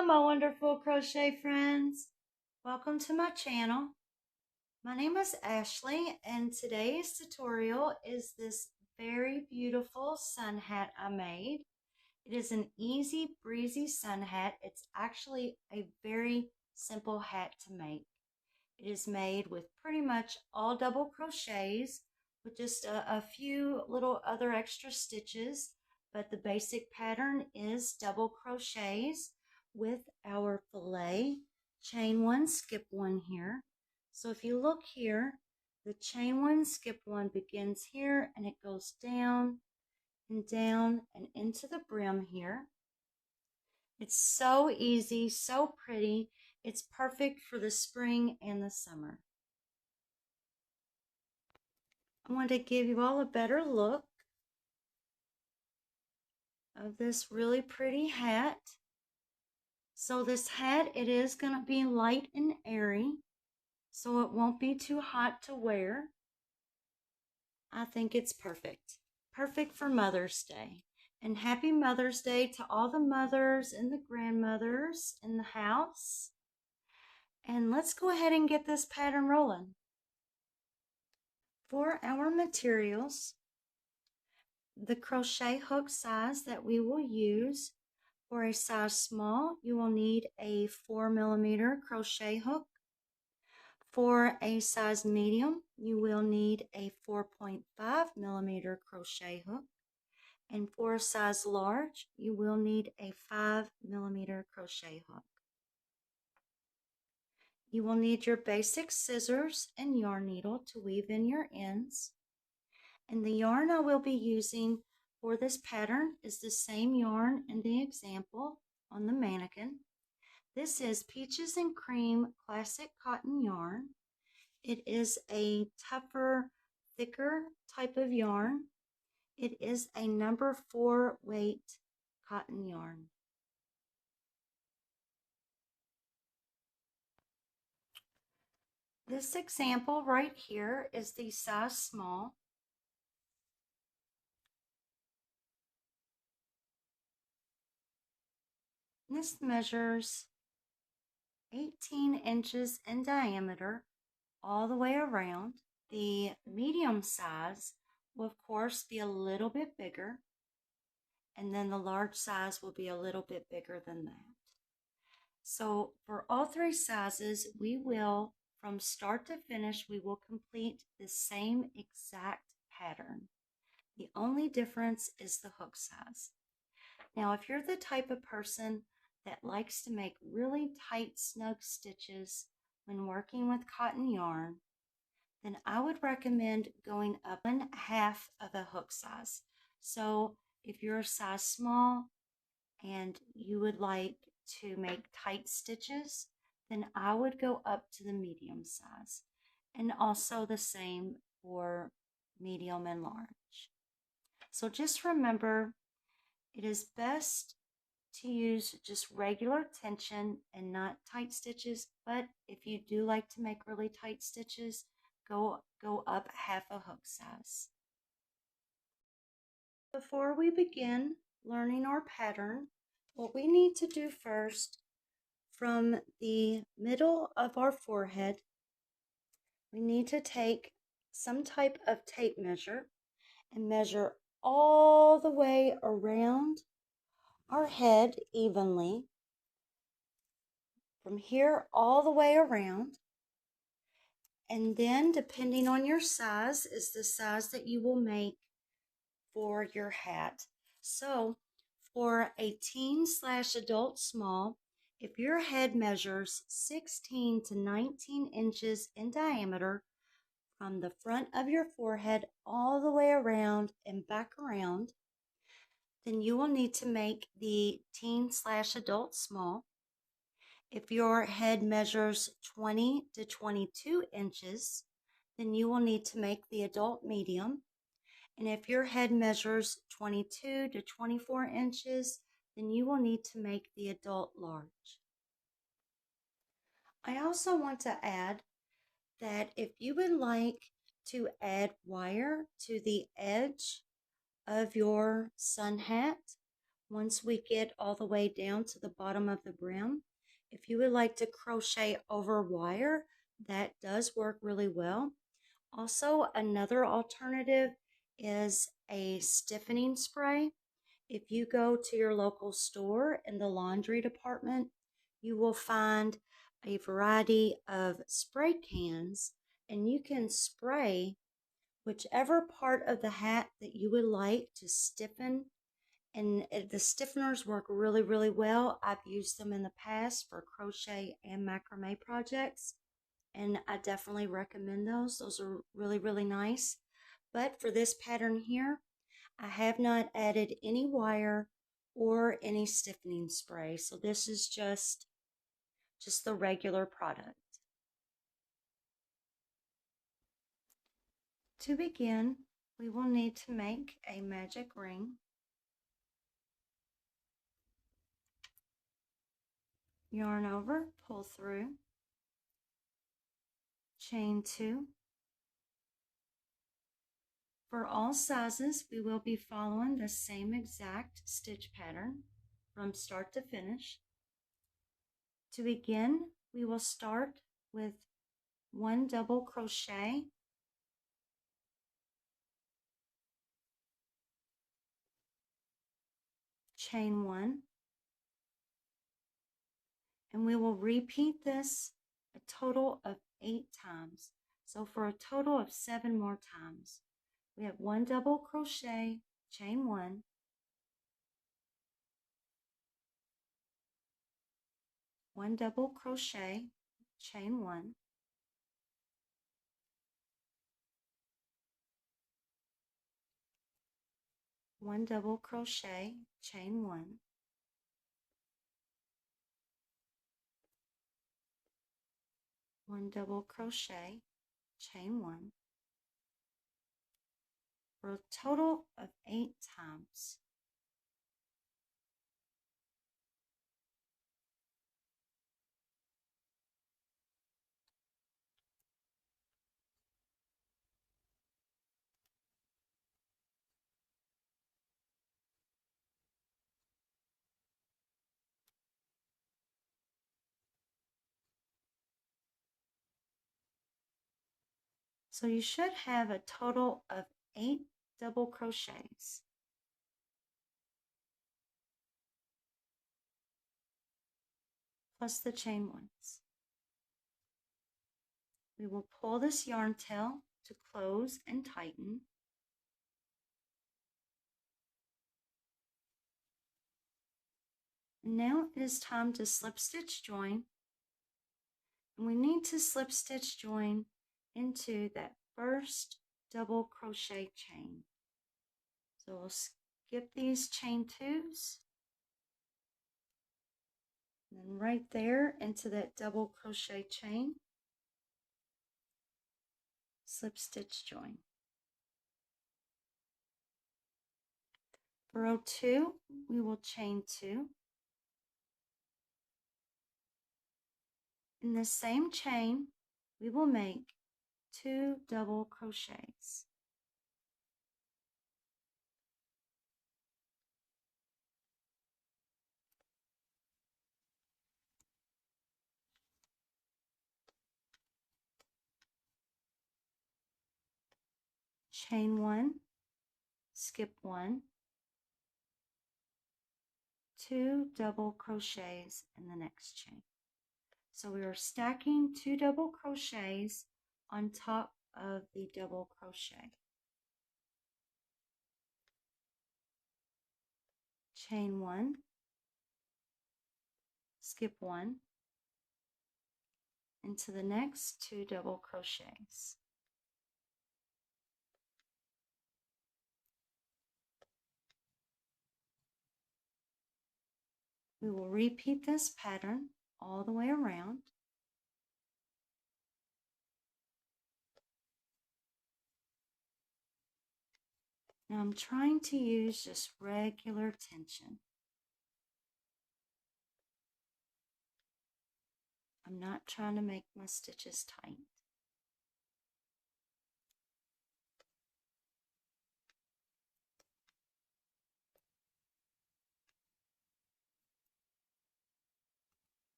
Hello, my wonderful crochet friends. Welcome to my channel. My name is Ashley, and today's tutorial is this very beautiful sun hat I made. It is an easy breezy sun hat. It's actually a very simple hat to make. It is made with pretty much all double crochets with just a few little other extra stitches, but the basic pattern is double crochets with our fillet, chain one, skip one here. So if you look here, the chain one, skip one begins here and it goes down and into the brim here. It's so easy, so pretty. It's perfect for the spring and the summer. I want to give you all a better look of this really pretty hat. So this hat, it is going to be light and airy, so it won't be too hot to wear. I think it's perfect. Perfect for Mother's Day. And happy Mother's Day to all the mothers and the grandmothers in the house. And let's go ahead and get this pattern rolling. For our materials, the crochet hook size that we will use, for a size small, you will need a 4mm crochet hook. For a size medium, you will need a 4.5mm crochet hook. And for a size large, you will need a 5mm crochet hook. You will need your basic scissors and yarn needle to weave in your ends. And the yarn I will be using for this pattern is the same yarn in the example on the mannequin. This is Peaches and Cream Classic Cotton Yarn. It is a tougher, thicker type of yarn. It is a number 4 weight cotton yarn. This example right here is the size small. This measures 18 inches in diameter all the way around. The medium size will of course be a little bit bigger, and then the large size will be a little bit bigger than that. So for all three sizes, we will, from start to finish, we will complete the same exact pattern. The only difference is the hook size. Now, if you're the type of person that likes to make really tight, snug stitches when working with cotton yarn, then I would recommend going up 1/2 of a hook size. So if you're a size small and you would like to make tight stitches, then I would go up to the medium size. And also the same for medium and large. So just remember, it is best to use just regular tension and not tight stitches, but if you do like to make really tight stitches, go up 1/2 a hook size. Before we begin learning our pattern, what we need to do first, from the middle of our forehead, we need to take some type of tape measure and measure all the way around our head evenly, from here all the way around. And then, depending on your size, is the size that you will make for your hat. So for a teen/adult small, if your head measures 16 to 19 inches in diameter from the front of your forehead all the way around and back around, then you will need to make the teen/adult small. If your head measures 20 to 22 inches, then you will need to make the adult medium. And if your head measures 22 to 24 inches, then you will need to make the adult large. I also want to add that if you would like to add wire to the edge of your sun hat, once we get all the way down to the bottom of the brim. If you would like to crochet over wire, that does work really well. Also, another alternative is a stiffening spray. If you go to your local store in the laundry department, you will find a variety of spray cans, and you can spray whichever part of the hat that you would like to stiffen. And the stiffeners work really, really well. I've used them in the past for crochet and macrame projects, and I definitely recommend those. Those are really, really nice. But for this pattern here, I have not added any wire or any stiffening spray. So this is just the regular product. To begin, we will need to make a magic ring. Yarn over, pull through, chain 2. For all sizes, we will be following the same exact stitch pattern from start to finish. To begin, we will start with 1 double crochet, chain 1, and we will repeat this a total of 8 times. So for a total of 7 more times. We have 1 double crochet, chain 1, 1 double crochet, chain 1, 1 double crochet, chain 1, 1 double crochet, chain 1, for a total of 8 times. So you should have a total of 8 double crochets. Plus the chain ones. We will pull this yarn tail to close and tighten. And now it is time to slip stitch join. And we need to slip stitch join into that first double crochet chain. So we'll skip these chain 2s. And then right there into that double crochet chain, slip stitch join. For row 2, we will chain 2. In the same chain, we will make 2 double crochets. Chain 1, skip 1, 2 double crochets in the next chain. So we are stacking 2 double crochets on top of the double crochet. Chain 1, skip 1, into the next 2 double crochets. We will repeat this pattern all the way around. Now I'm trying to use just regular tension. I'm not trying to make my stitches tight.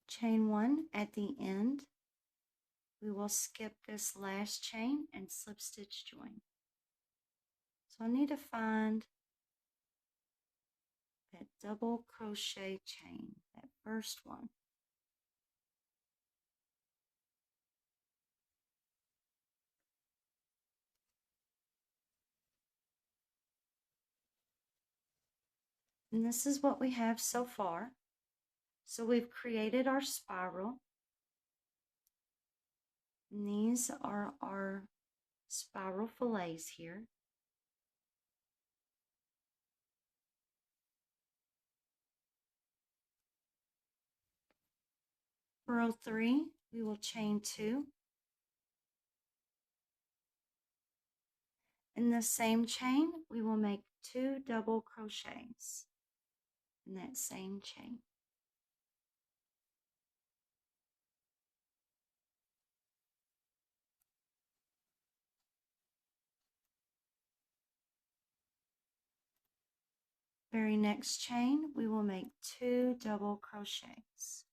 Chain 1 at the end. We will skip this last chain and slip stitch join. So I need to find that double crochet chain, that first one. And this is what we have so far. So we've created our spiral. And these are our spiral fillets here. For row 3, we will chain 2. In the same chain, we will make 2 double crochets in that same chain. Very next chain, we will make 2 double crochets.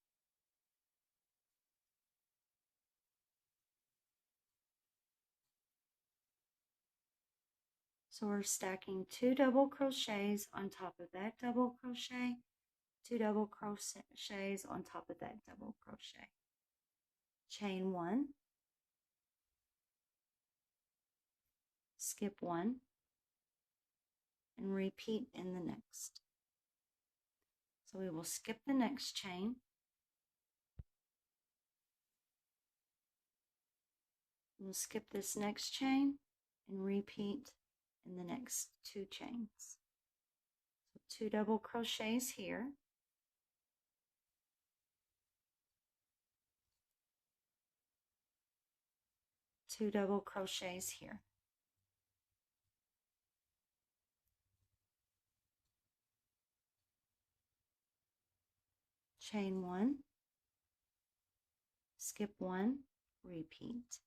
So we're stacking 2 double crochets on top of that double crochet, 2 double crochets on top of that double crochet. Chain 1, skip 1, and repeat in the next. So we will skip the next chain. We'll skip this next chain and repeat in the next 2 chains. So 2 double crochets here. Two double crochets here. Chain 1, skip 1, repeat.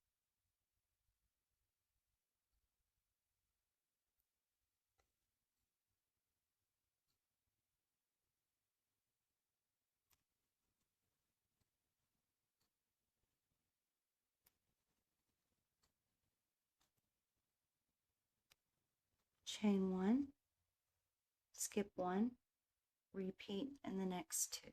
Chain 1, skip 1, repeat in the next 2.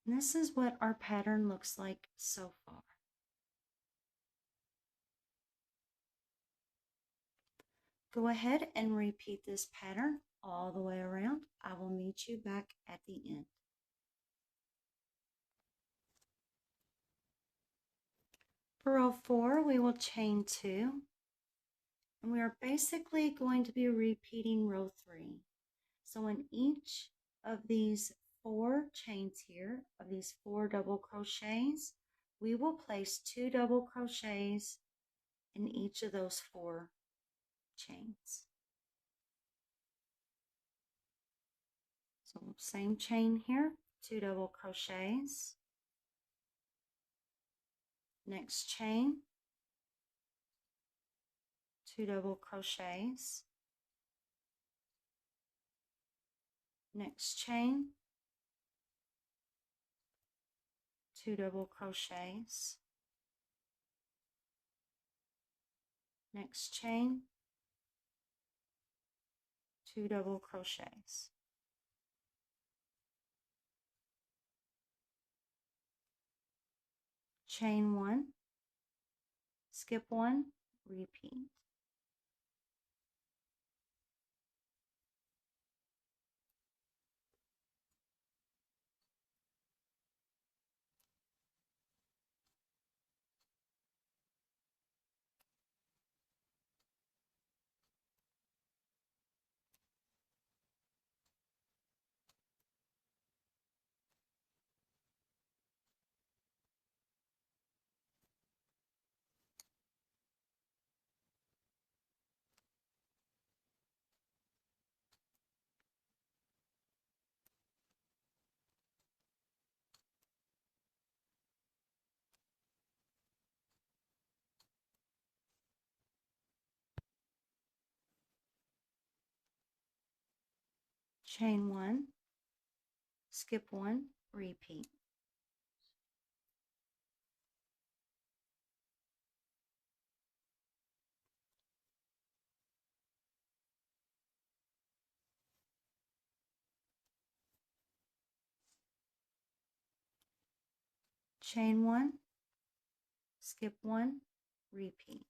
And this is what our pattern looks like so far. Go ahead and repeat this pattern all the way around. I will meet you back at the end. For row 4, we will chain 2, and we are basically going to be repeating row 3. So in each of these 4 chains here, of these 4 double crochets, we will place 2 double crochets in each of those 4 chains. So same chain here, 2 double crochets. Next chain, 2 double crochets. Next chain, 2 double crochets. Next chain, 2 double crochets. Chain 1, skip 1, repeat. chain 1, skip 1, repeat. Chain 1, skip 1, repeat.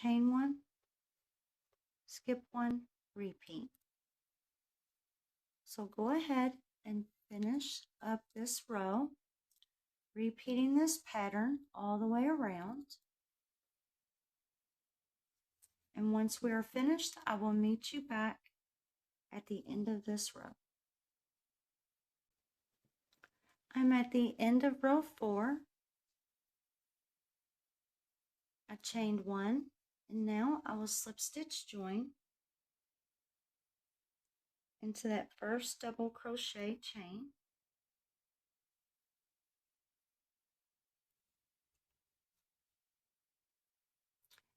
Chain 1, skip 1, repeat. So go ahead and finish up this row, repeating this pattern all the way around. And once we are finished, I will meet you back at the end of this row. I'm at the end of row 4. I chained 1, and now I will slip stitch join into that first double crochet chain.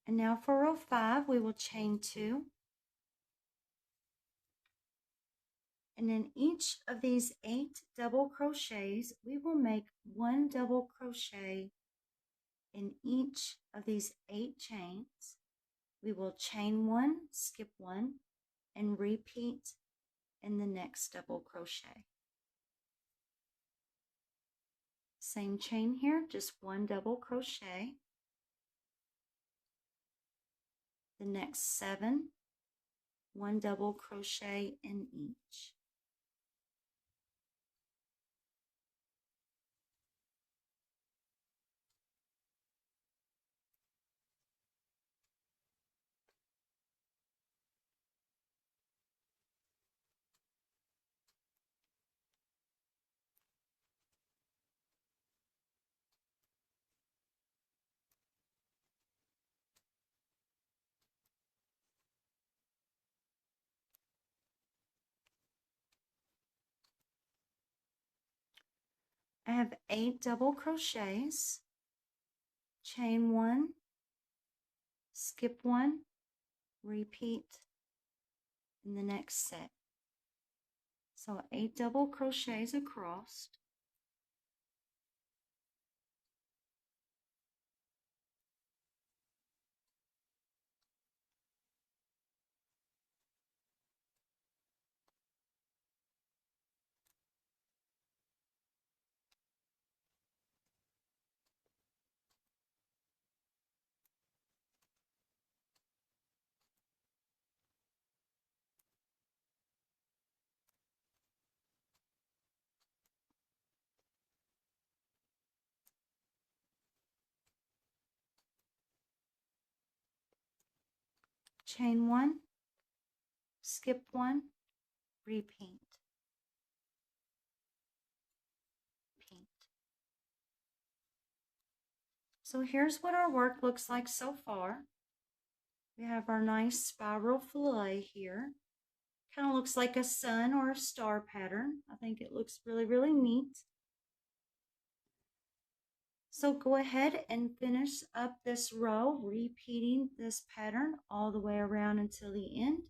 And now for row 5, we will chain 2. And in each of these 8 double crochets, we will make 1 double crochet in each of these 8 chains. We will chain 1, skip 1, and repeat in the next double crochet. Same chain here, just 1 double crochet. The next 7, 1 double crochet in each. I have 8 double crochets, chain 1, skip 1, repeat in the next set. So 8 double crochets across. Chain 1, skip 1, repeat. Repeat. So here's what our work looks like so far. We have our nice spiral fillet here. Kind of looks like a sun or a star pattern. I think it looks really, really neat. So go ahead and finish up this row, repeating this pattern all the way around until the end.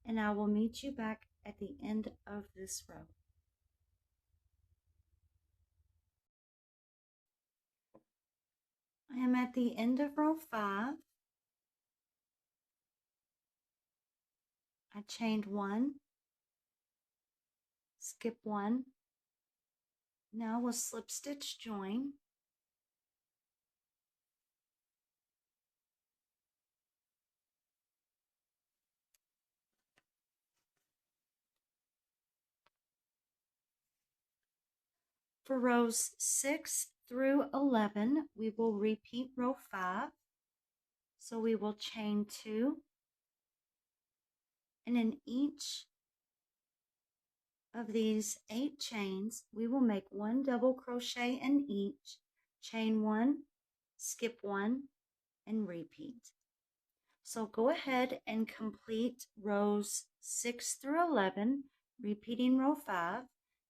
And I will meet you back at the end of this row. I am at the end of row 5. I chained 1, skip 1. Now we'll slip stitch join. For rows 6 through 11, we will repeat row 5. So we will chain 2, and in each of these 8 chains, we will make 1 double crochet in each, chain 1, skip 1, and repeat. So go ahead and complete rows 6 through 11, repeating row 5,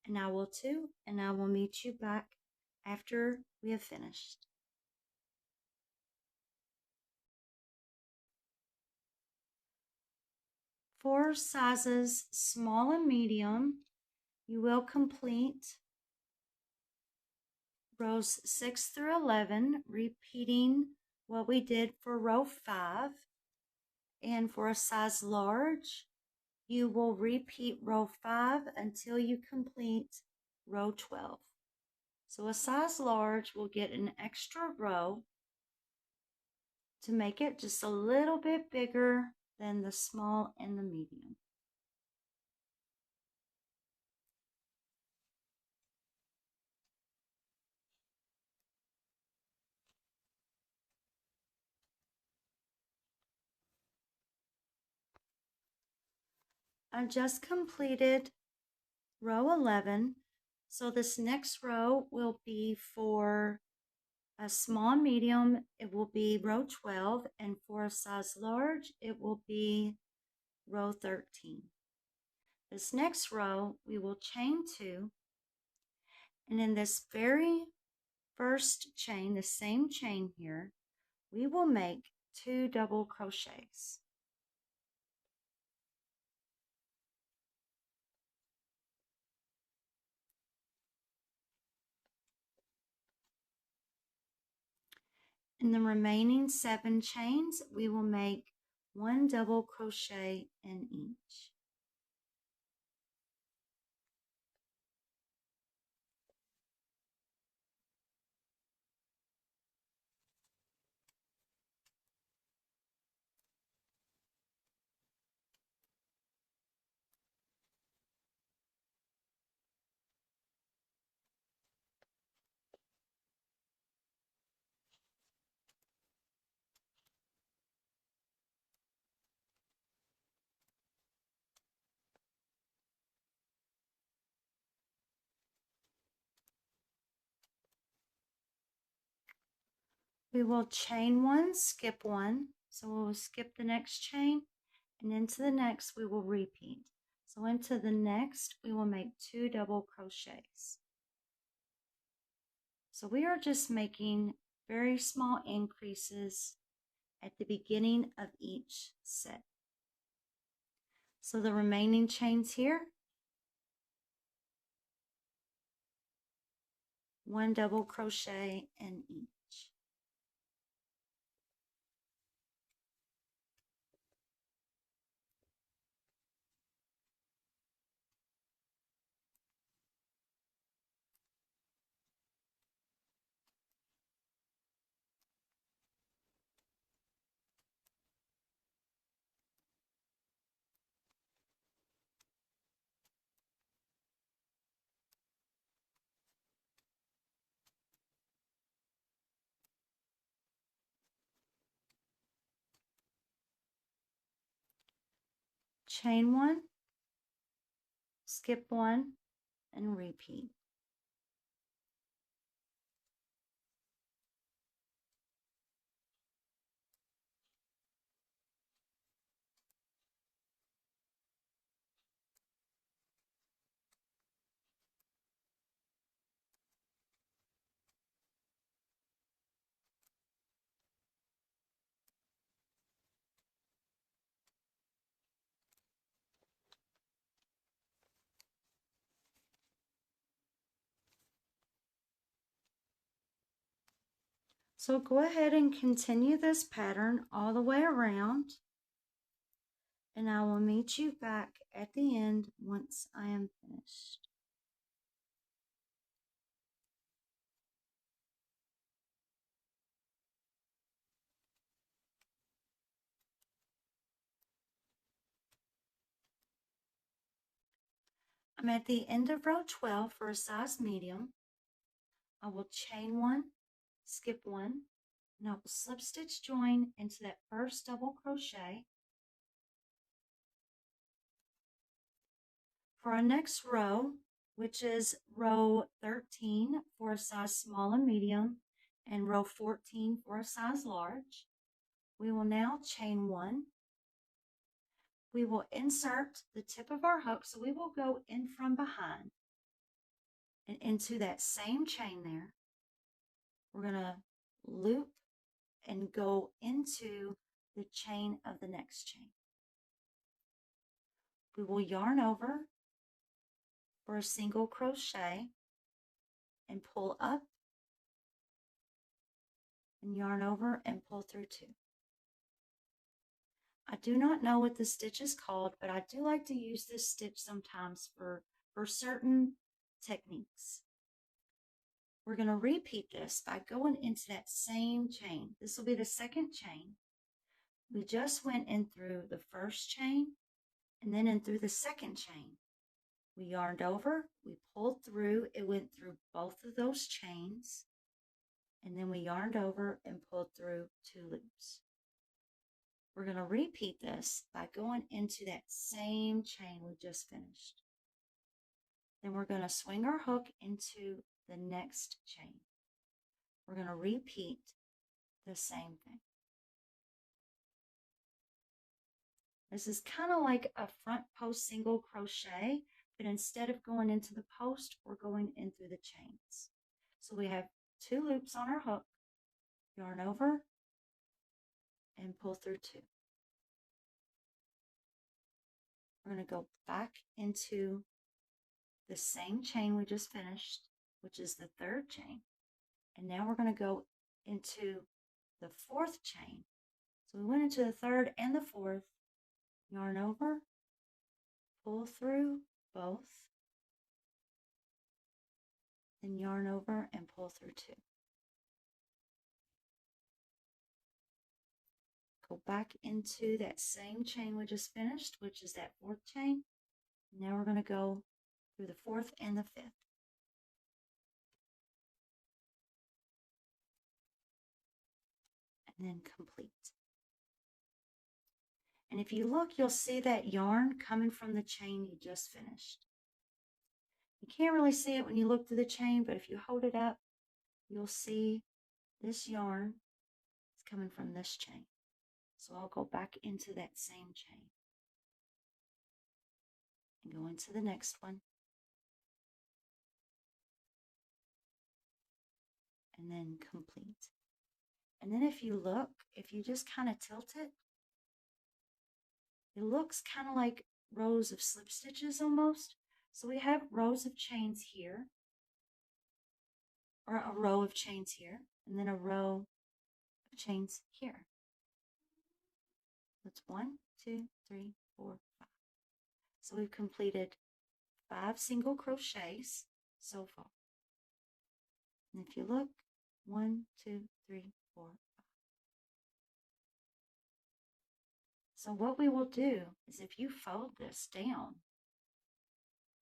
and I will too, and I will meet you back after we have finished. For sizes small and medium, you will complete rows 6 through 11, repeating what we did for row 5. And for a size large, you will repeat row 5 until you complete row 12. So a size large will get an extra row to make it just a little bit bigger than the small and the medium. I just completed row 11, so this next row will be for a small medium, it will be row 12, and for a size large, it will be row 13. This next row, we will chain 2, and in this very first chain, the same chain here, we will make 2 double crochets. In the remaining 7 chains, we will make 1 double crochet in each. We will chain 1, skip 1, so we will skip the next chain, and into the next we will repeat. So into the next we will make 2 double crochets. So we are just making very small increases at the beginning of each set. So the remaining chains here, 1 double crochet in each. Chain 1, skip 1, and repeat. So go ahead and continue this pattern all the way around, and I will meet you back at the end once I am finished. I'm at the end of row 12 for a size medium. I will chain one, skip one, and I will slip stitch join into that first double crochet. For our next row, which is row 13 for a size small and medium, and row 14 for a size large, we will now chain one. We will insert the tip of our hook, so we will go in from behind and into that same chain there. We're going to loop and go into the chain of the next chain. We will yarn over for a single crochet and pull up and yarn over and pull through two. I do not know what the stitch is called, but I do like to use this stitch sometimes for certain techniques. We're going to repeat this by going into that same chain. This will be the second chain. We just went in through the first chain and then in through the second chain. We yarned over, we pulled through, it went through both of those chains, and then we yarned over and pulled through two loops. We're going to repeat this by going into that same chain we just finished. Then we're going to swing our hook into the next chain. We're going to repeat the same thing. This is kind of like a front post single crochet, but instead of going into the post, we're going in through the chains. So we have two loops on our hook, yarn over, and pull through two. We're going to go back into the same chain we just finished, which is the third chain. And now we're going to go into the fourth chain. So we went into the third and the fourth, yarn over, pull through both, then yarn over and pull through two. Go back into that same chain we just finished, which is that fourth chain. Now we're going to go through the fourth and the fifth. And then complete. And if you look, you'll see that yarn coming from the chain you just finished. You can't really see it when you look through the chain, but if you hold it up, you'll see this yarn is coming from this chain. So I'll go back into that same chain and go into the next one. And then complete. And then if you look, if you just kind of tilt it, it looks kind of like rows of slip stitches almost. So we have rows of chains here, or a row of chains here, and then a row of chains here. That's 1, 2, 3, 4, 5. So we've completed 5 single crochets so far. And if you look, 1, 2, 3, 4, 5. So what we will do is if you fold this down,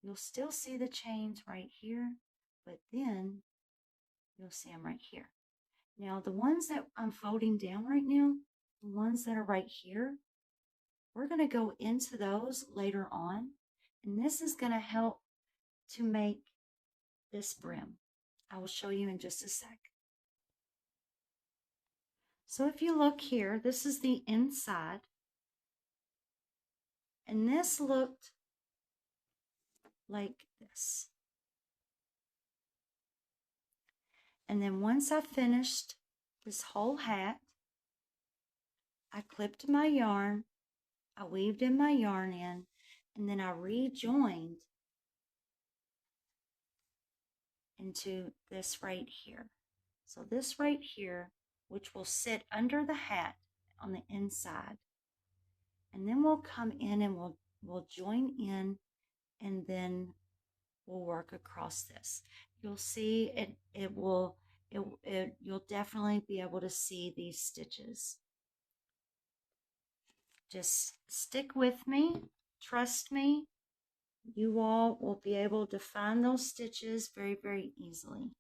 you'll still see the chains right here, but then you'll see them right here. Now the ones that I'm folding down right now, the ones that are right here, we're going to go into those later on, and this is going to help to make this brim. I will show you in just a sec. So if you look here, this is the inside, and this looked like this. And then once I finished this whole hat, I clipped my yarn, I weaved in my yarn in, and then I rejoined into this right here. So this right here, which will sit under the hat on the inside. And then we'll come in and we'll join in, and then we'll work across this. You'll see you'll definitely be able to see these stitches. Just stick with me, trust me, you all will be able to find those stitches very, very easily.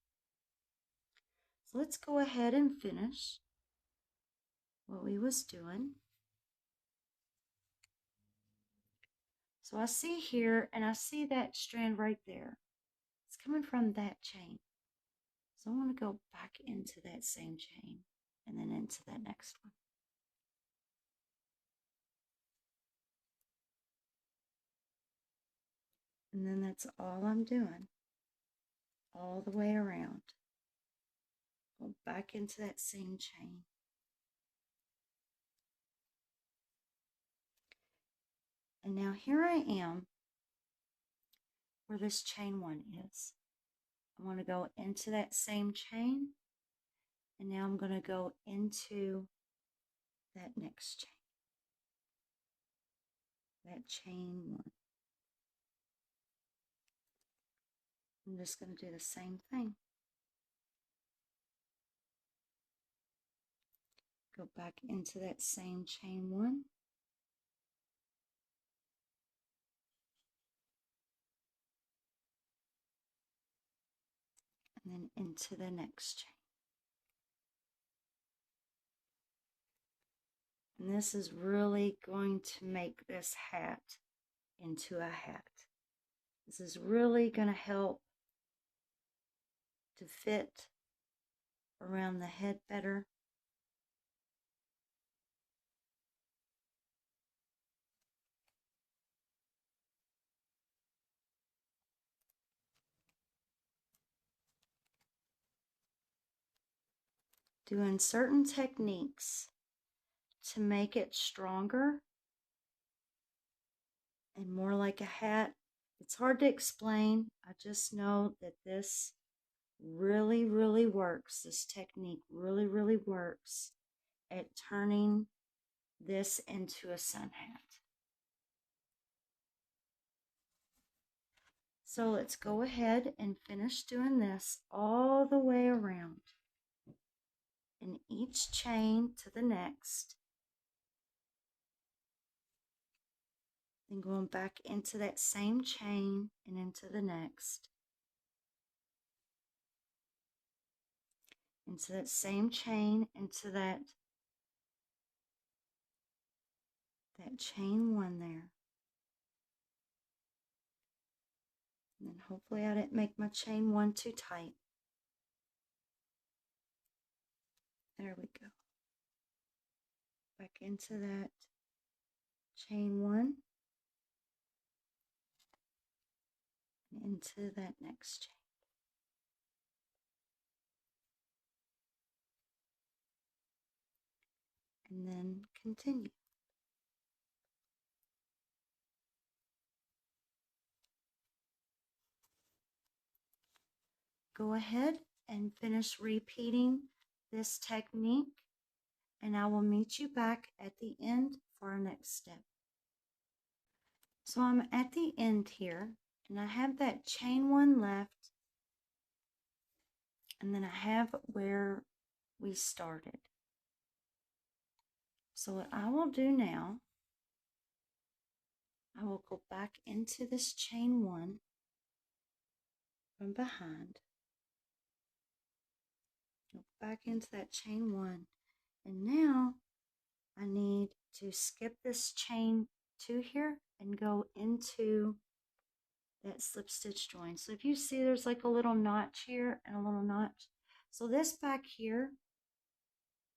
So let's go ahead and finish what we was doing. So I see here, and I see that strand right there. It's coming from that chain. So I want to go back into that same chain and then into that next one. And then that's all I'm doing, all the way around. Go back into that same chain. And now here I am where this chain 1 is. I want to go into that same chain, and now I'm going to go into that next chain, that chain 1. I'm just going to do the same thing. Go back into that same chain 1. And then into the next chain. And this is really going to make this hat into a hat. This is really going to help to fit around the head better. Doing certain techniques to make it stronger and more like a hat. It's hard to explain. I just know that this really, really works. This technique really, really works at turning this into a sun hat. So let's go ahead and finish doing this all the way around. In each chain to the next. Then going back into that same chain and into the next. Into that same chain, into that chain 1 there. And then hopefully I didn't make my chain 1 too tight. There we go. Back into that chain 1 and into that next chain. And then continue. Go ahead and finish repeating this technique, and I will meet you back at the end for our next step. So I'm at the end here, and I have that chain 1 left, and then I have where we started. So what I will do now, I will go back into this chain 1 from behind. Go back into that chain 1, and now I need to skip this chain 2 here and go into that slip stitch join. So if you see there's like a little notch here and a little notch. So this back here,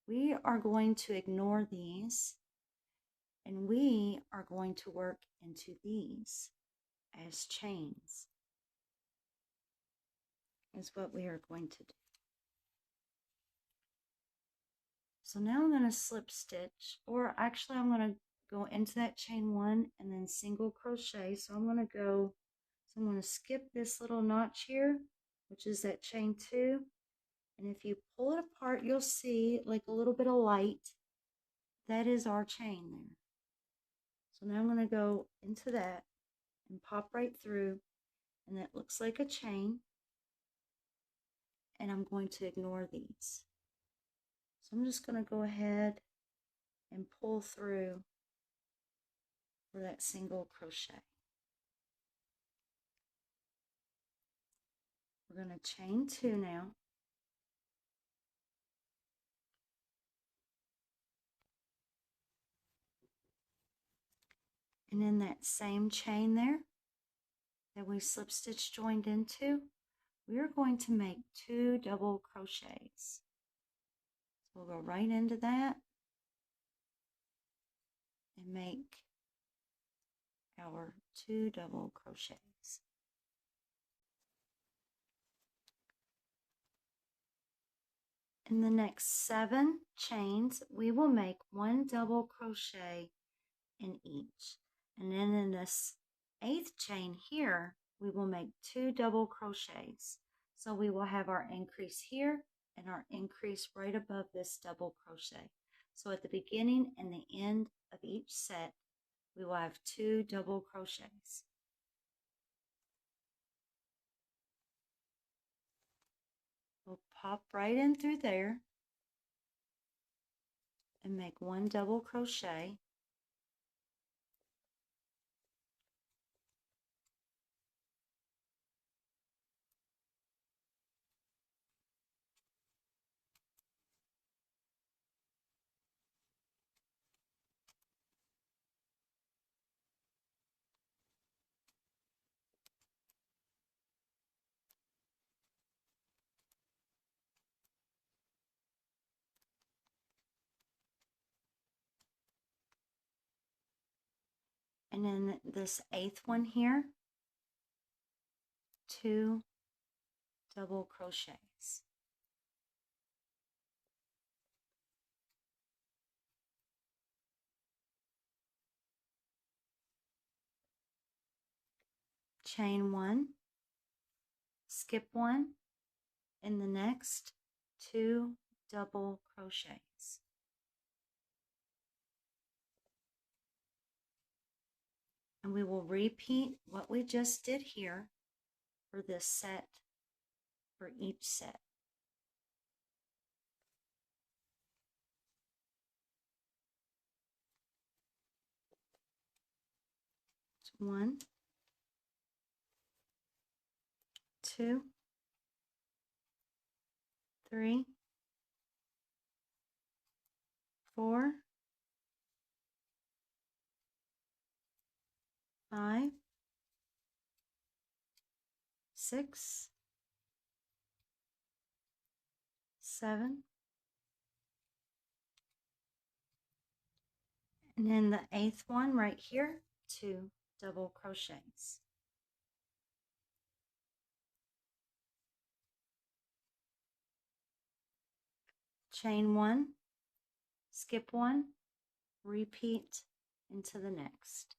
we are going to ignore these, and we are going to work into these as chains, is what we are going to do. So now I'm going to slip stitch, or actually I'm going to go into that chain 1 and then single crochet. So I'm going to skip this little notch here, which is that chain 2. And if you pull it apart, you'll see like a little bit of light. That is our chain there. So now I'm going to go into that and pop right through, and that looks like a chain. And I'm going to ignore these. So I'm just going to go ahead and pull through for that single crochet. We're going to chain 2 now. And in that same chain there that we slip stitch joined into, we are going to make 2 double crochets. So we'll go right into that and make our 2 double crochets. In the next 7 chains, we will make 1 double crochet in each. And then in this 8th chain here, we will make 2 double crochets. So we will have our increase here and our increase right above this double crochet. So at the beginning and the end of each set, we will have 2 double crochets. We'll pop right in through there and make 1 double crochet. And in this 8th one here, 2 double crochets. Chain 1, skip 1, in the next 2 double crochets. And we will repeat what we just did here for this set, for each set. It's 1, 2, 3, 4, 5, 6, 7, and then the 8th one right here, 2 double crochets. Chain 1, skip 1, repeat into the next.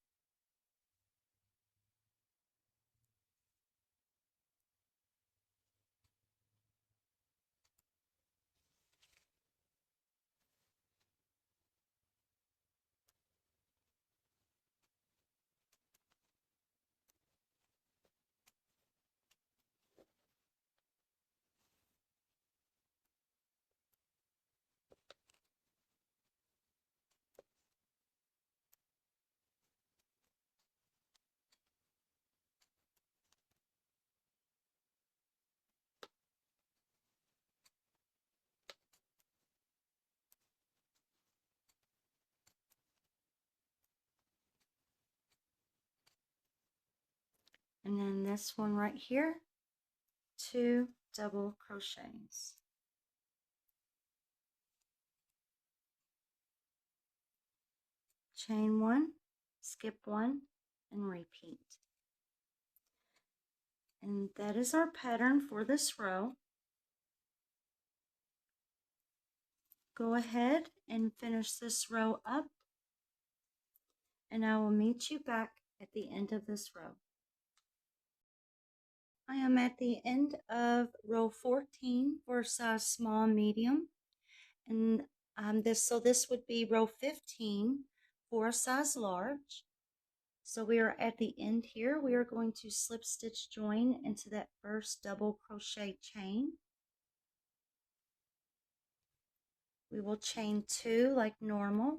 And then this one right here, 2 double crochets. Chain 1, skip 1, and repeat. And that is our pattern for this row. Go ahead and finish this row up, and I will meet you back at the end of this row. I am at the end of row 14 for size small medium, and this would be row 15 for a size large. So we are at the end here. We are going to slip stitch join into that first double crochet chain. We will chain 2 like normal.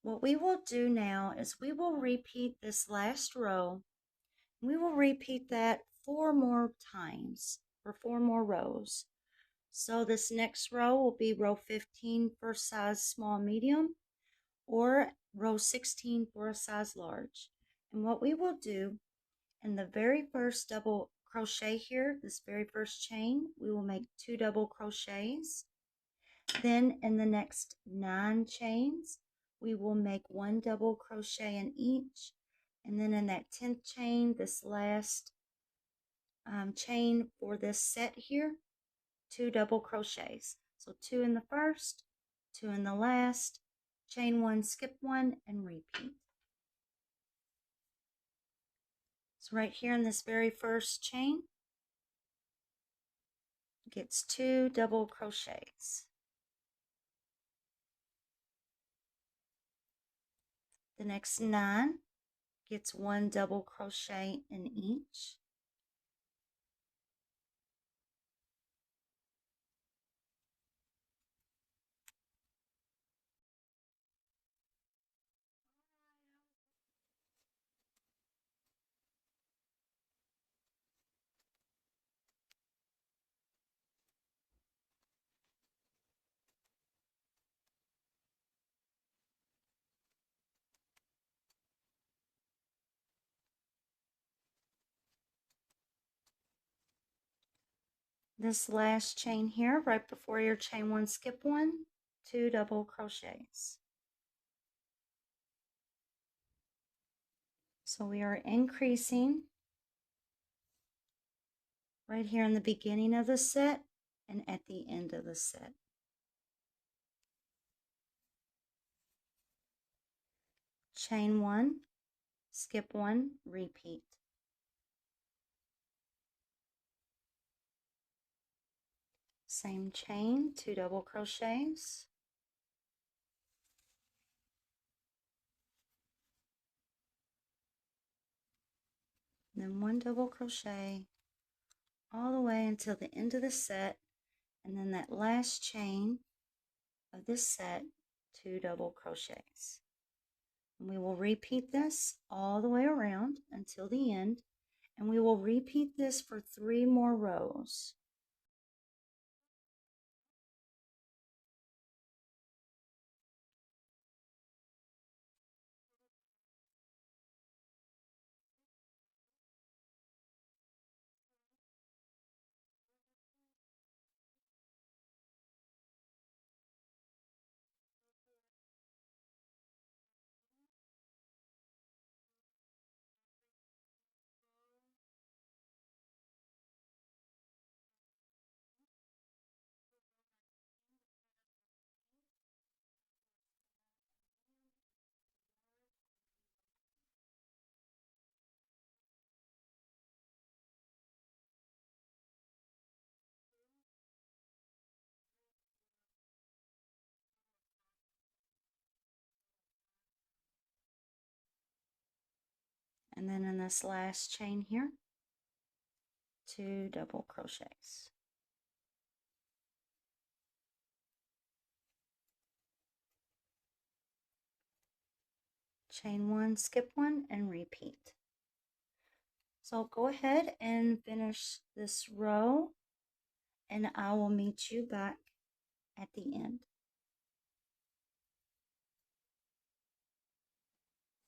What we will do now is we will repeat this last row. We will repeat that 4 more times for 4 more rows. So this next row will be row 15 for size small medium. or row 16 for a size large. And what we will do in the very first double crochet here, this very first chain, we will make 2 double crochets. Then in the next 9 chains, we will make 1 double crochet in each. And then in that 10th chain, this last chain for this set here, 2 double crochets. So 2 in the first, 2 in the last, chain 1, skip 1, and repeat. So right here in this very first chain, gets 2 double crochets. The next 9 gets 1 double crochet in each. This last chain here, right before your chain 1, skip 1, 2 double crochets. So we are increasing right here in the beginning of the set and at the end of the set. Chain 1, skip 1, repeat. Same chain, 2 double crochets. Then 1 double crochet all the way until the end of the set, and then that last chain of this set, 2 double crochets. And we will repeat this all the way around until the end, and we will repeat this for 3 more rows. And then in this last chain here, 2 double crochets. Chain 1, skip 1, and repeat. So go ahead and finish this row, and I will meet you back at the end.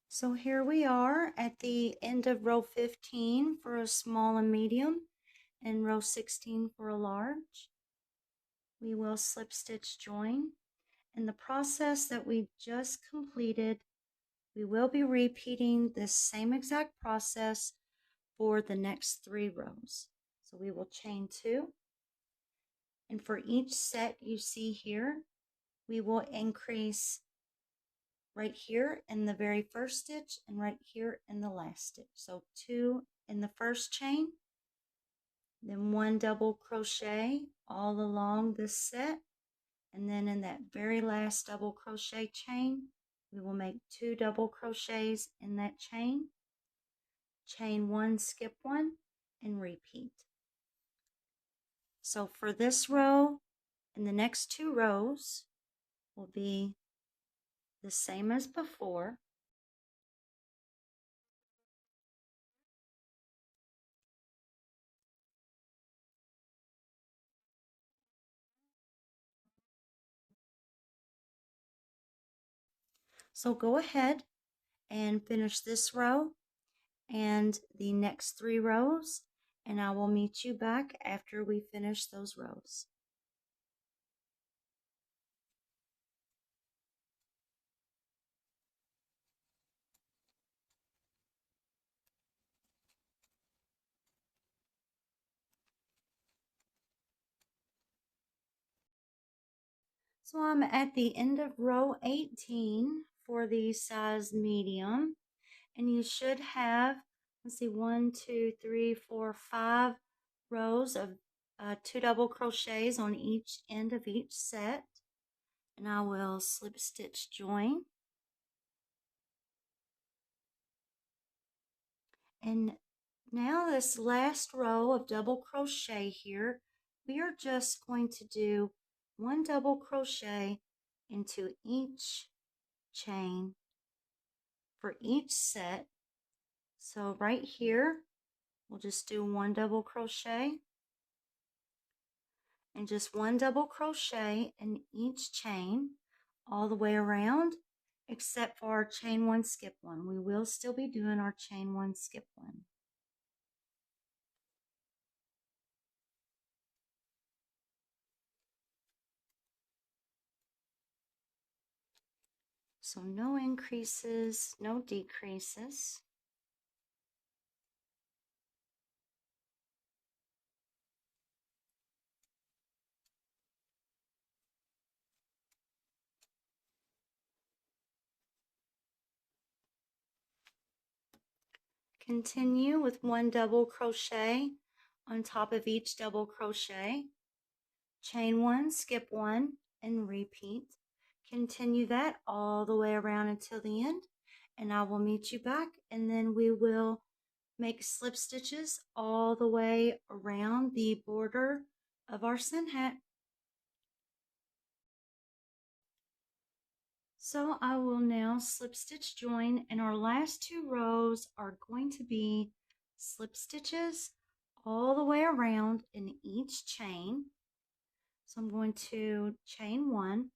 So here we are at the end of row 15 for a small and medium, and row 16 for a large. We will slip stitch join. In the process that we just completed, we will be repeating this same exact process for the next 3 rows. So we will chain 2, and for each set you see here, we will increase right here in the very first stitch and right here in the last stitch. So 2 in the first chain, then 1 double crochet all along this set, and then in that very last double crochet chain, we will make 2 double crochets in that chain, chain 1, skip 1, and repeat. So for this row and the next 2 rows will be the same as before. So go ahead and finish this row and the next 3 rows, and I will meet you back after we finish those rows. So I'm at the end of row 18 for the size medium, and you should have, let's see, 1, 2, 3, 4, 5 rows of 2 double crochets on each end of each set. And I will slip stitch join. And now this last row of double crochet here, we are just going to do 1 double crochet into each chain for each set. So right here, we'll just do 1 double crochet and just 1 double crochet in each chain all the way around, except for our chain 1, skip 1. We will still be doing our chain 1, skip 1. So no increases, no decreases. Continue with 1 double crochet on top of each double crochet. Chain 1, skip 1, and repeat. Continue that all the way around until the end, and I will meet you back, and then we will make slip stitches all the way around the border of our sun hat. So I will now slip stitch join, and our last 2 rows are going to be slip stitches all the way around in each chain. So I'm going to chain 1,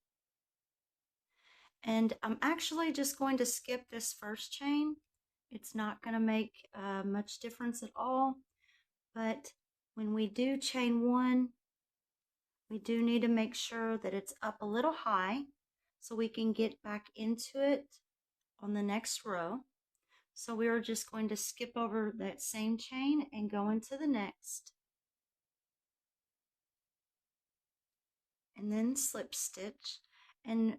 and I'm actually just going to skip this first chain. It's not going to make much difference at all, but when we do chain 1, we do need to make sure that it's up a little high so we can get back into it on the next row. So we are just going to skip over that same chain and go into the next, and then slip stitch. And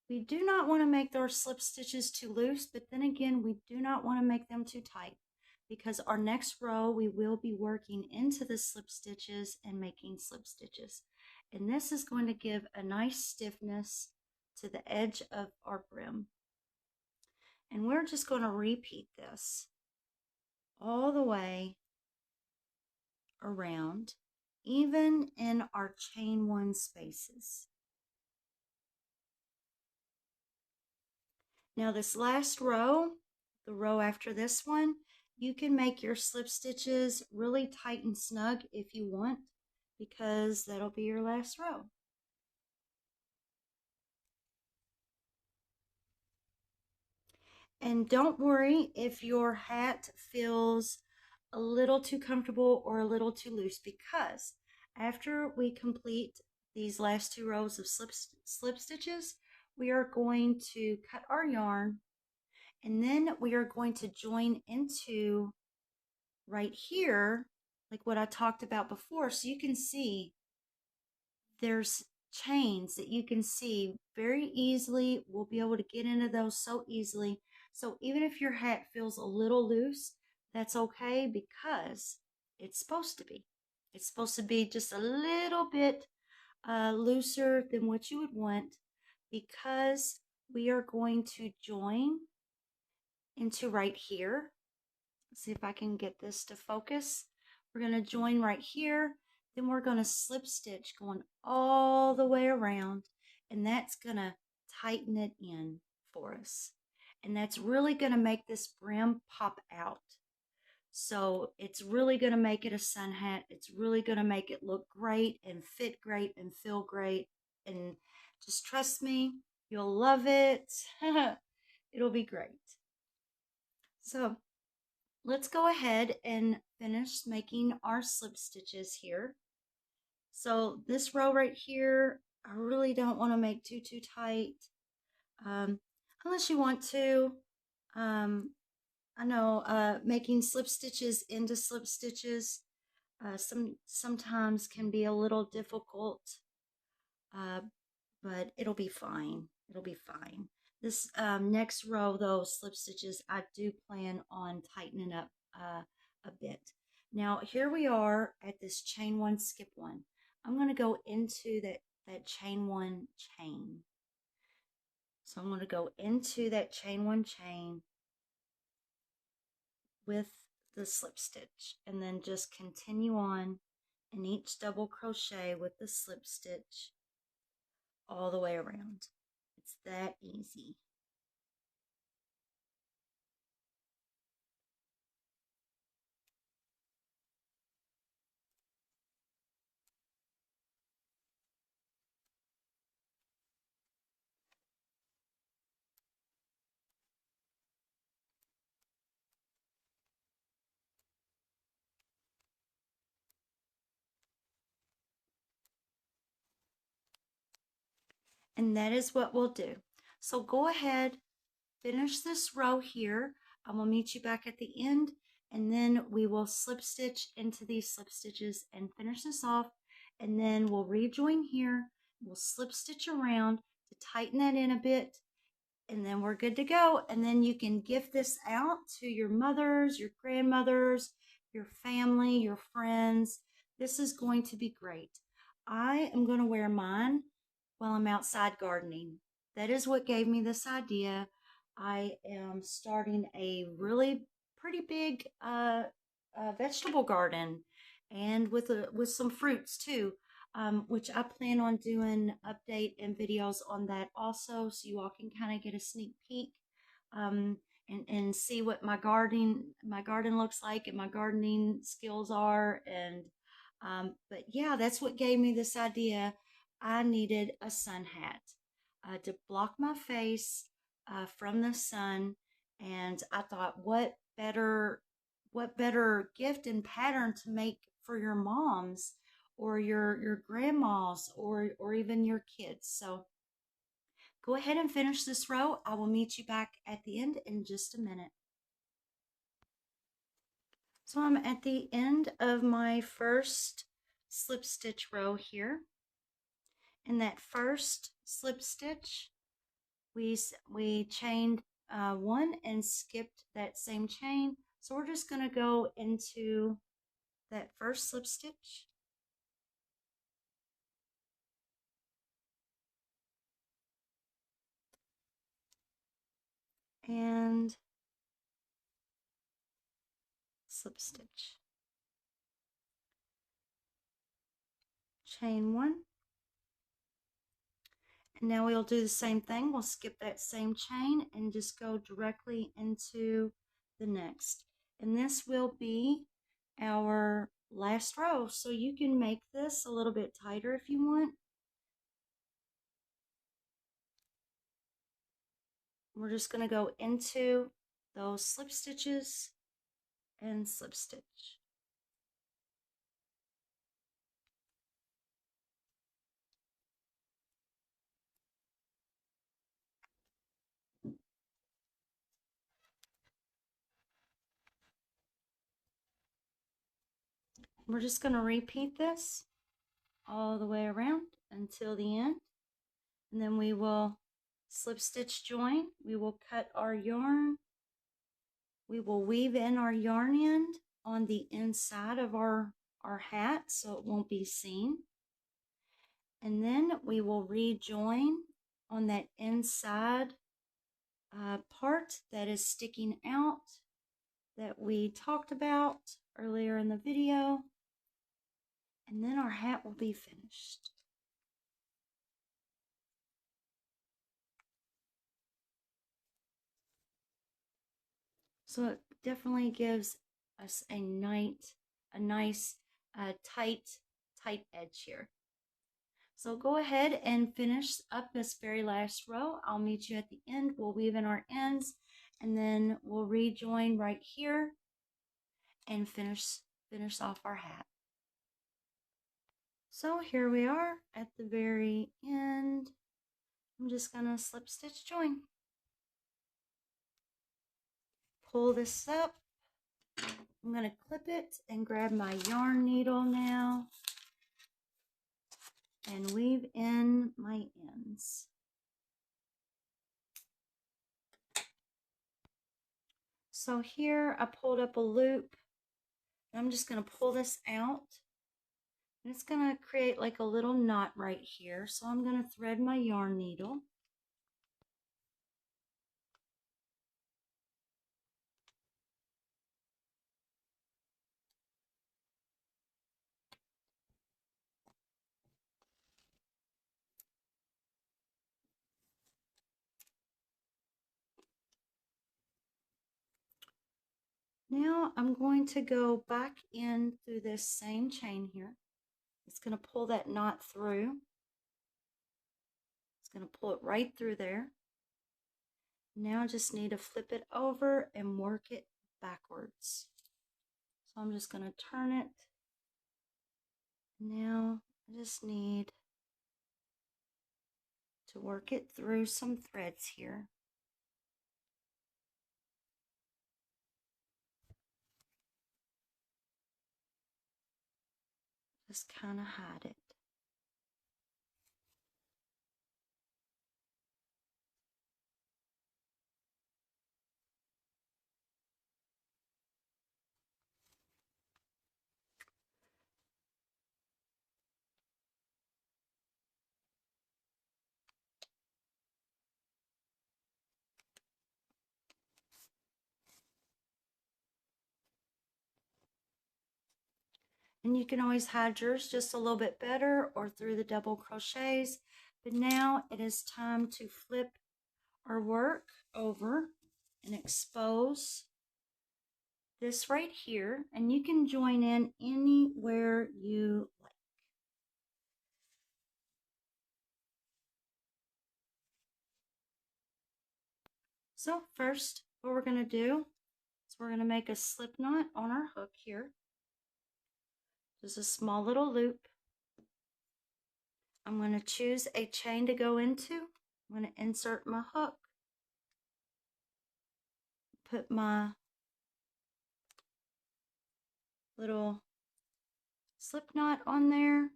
we do not want to make those slip stitches too loose, but then again, we do not want to make them too tight, because our next row we will be working into the slip stitches and making slip stitches. And this is going to give a nice stiffness to the edge of our brim. And we're just going to repeat this all the way around, even in our chain 1 spaces. Now this last row, the row after this one, you can make your slip stitches really tight and snug if you want, because that'll be your last row. And don't worry if your hat feels a little too comfortable or a little too loose, because after we complete these last 2 rows of slip stitches, we are going to cut our yarn, and then we are going to join into right here, like what I talked about before. So you can see there's chains that you can see very easily. We'll be able to get into those so easily. So even if your hat feels a little loose, that's okay, because it's supposed to be. It's supposed to be just a little bit looser than what you would want, because we are going to join into right here. Let's see if I can get this to focus. We're going to join right here, then we're going to slip stitch going all the way around, and that's going to tighten it in for us. And that's really going to make this brim pop out. So it's really going to make it a sun hat. It's really going to make it look great and fit great and feel great. And just trust me, You'll love it. It'll be great. So let's go ahead and finish making our slip stitches here. So this row right here, I really don't want to make too tight, um, unless you want to. I know making slip stitches into slip stitches sometimes can be a little difficult, uh, but it'll be fine. It'll be fine. This next row, though, slip stitches, I do plan on tightening up a bit. Now, here we are at this chain one, skip one. I'm going to go into that chain one chain. So I'm going to go into that chain one chain with the slip stitch and then just continue on in each double crochet with the slip stitch all the way around. It's that easy. And that is what we'll do. So go ahead, finish this row here. I will meet you back at the end, and then we will slip stitch into these slip stitches and finish this off. And then we'll rejoin here. We'll slip stitch around to tighten that in a bit, and then we're good to go. And then you can gift this out to your mothers, your grandmothers, your family, your friends. This is going to be great. I am going to wear mine while I'm outside gardening. That is what gave me this idea. I am starting a really pretty big vegetable garden, and with some fruits too, which I plan on doing update and videos on that also, so you all can kind of get a sneak peek, and see what my garden looks like and my gardening skills are. And but yeah, that's what gave me this idea. I needed a sun hat to block my face from the sun, and I thought, what better gift and pattern to make for your moms or your grandmas or even your kids. So go ahead and finish this row. I will meet you back at the end in just a minute. So I'm at the end of my first slip stitch row here. In that first slip stitch, we chained one and skipped that same chain. So we're just going to go into that first slip stitch and slip stitch, chain one, and now we'll do the same thing. We'll skip that same chain and just go directly into the next, and this will be our last row. So you can make this a little bit tighter if you want. We're just going to go into those slip stitches and slip stitch. We're just going to repeat this all the way around until the end, and then we will slip stitch join. We will cut our yarn. We will weave in our yarn end on the inside of our hat so it won't be seen. And then we will rejoin on that inside part that is sticking out that we talked about earlier in the video. And then our hat will be finished. So it definitely gives us a nice tight edge here. So go ahead and finish up this very last row. I'll meet you at the end. We'll weave in our ends and then we'll rejoin right here and finish off our hat. So here we are at the very end. I'm just gonna slip stitch join. Pull this up. I'm gonna clip it and grab my yarn needle now and weave in my ends. So here I pulled up a loop. I'm just gonna pull this out. And it's gonna create like a little knot right here. So I'm gonna thread my yarn needle. Now I'm going to go back in through this same chain here. It's going to pull that knot through. It's going to pull it right through there. Now I just need to flip it over and work it backwards. So I'm just going to turn it. Now I just need to work it through some threads here. Just kind of hide it. And you can always hide yours just a little bit better or through the double crochets. But now it is time to flip our work over and expose this right here. And you can join in anywhere you like. So first, what we're going to do is we're going to make a slip knot on our hook here. Just a small little loop. I'm going to choose a chain to go into. I'm going to insert my hook, put my little slip knot on there.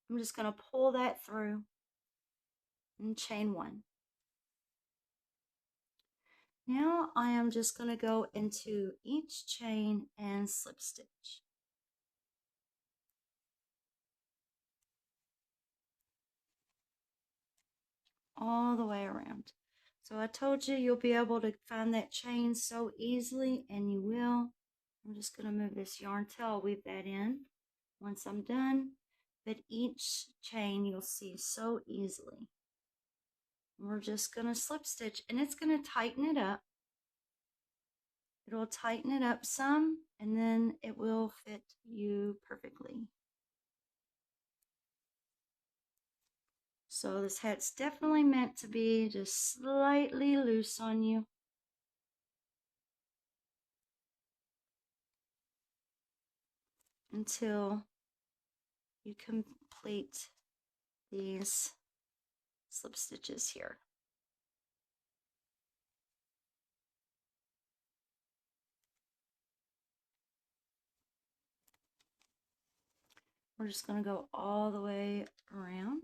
I'm just going to pull that through and chain one. Now I am just going to go into each chain and slip stitch. All the way around. So I told you you'll be able to find that chain so easily, and you will. I'm just going to move this yarn tail, weave that in once I'm done. But each chain you'll see so easily. We're just going to slip stitch, and it's going to tighten it up. It'll tighten it up some, and then it will fit you perfectly. So this hat's definitely meant to be just slightly loose on you. Until you complete these slip stitches here. We're just going to go all the way around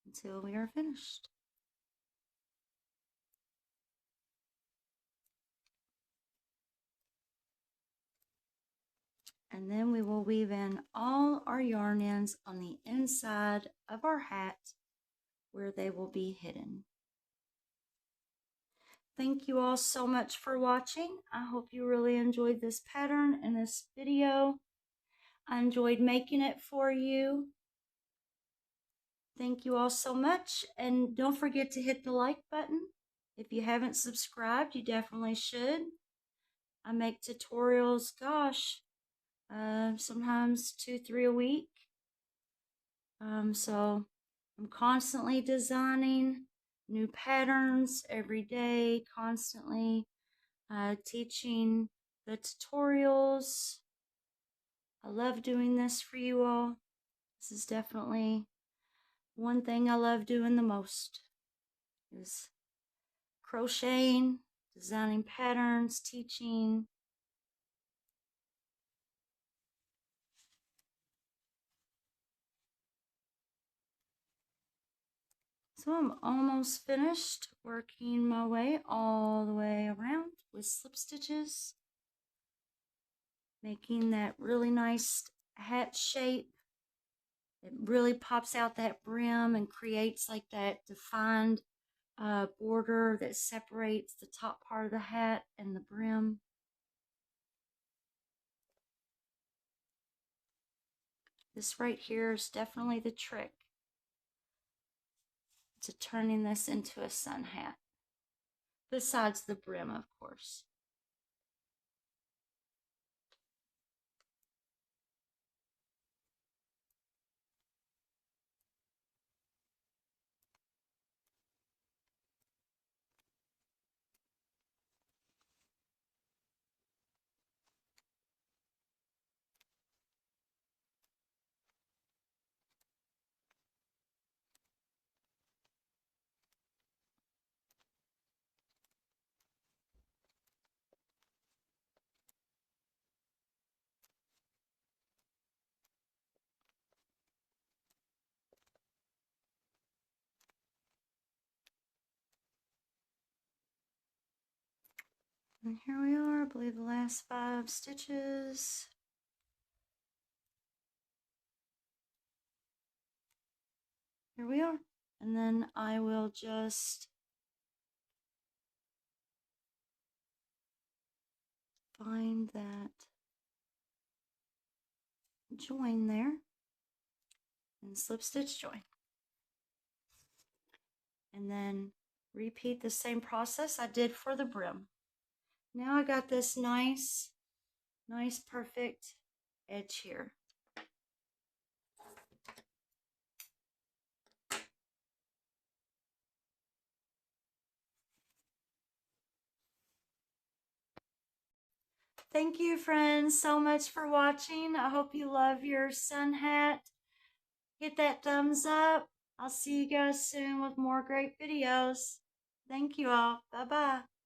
until we are finished. And then we will weave in all our yarn ends on the inside of our hat where they will be hidden. Thank you all so much for watching. I hope you really enjoyed this pattern and this video. I enjoyed making it for you. Thank you all so much. And don't forget to hit the like button. If you haven't subscribed, you definitely should. I make tutorials, gosh, sometimes 2, 3 a week. So I'm constantly designing new patterns every day, constantly teaching the tutorials. I love doing this for you all. This is definitely one thing I love doing the most is crocheting, designing patterns, teaching. So I'm almost finished working my way all the way around with slip stitches, making that really nice hat shape. It really pops out that brim and creates like that defined border that separates the top part of the hat and the brim. This right here is definitely the trick to turning this into a sun hat, besides the brim, of course. And here we are, I believe the last 5 stitches. Here we are. And then I will just find that join there and slip stitch join. And then repeat the same process I did for the brim. Now I got this nice perfect edge here. Thank you, friends, so much for watching. I hope you love your sun hat. Hit that thumbs up. I'll see you guys soon with more great videos. Thank you all. Bye-bye.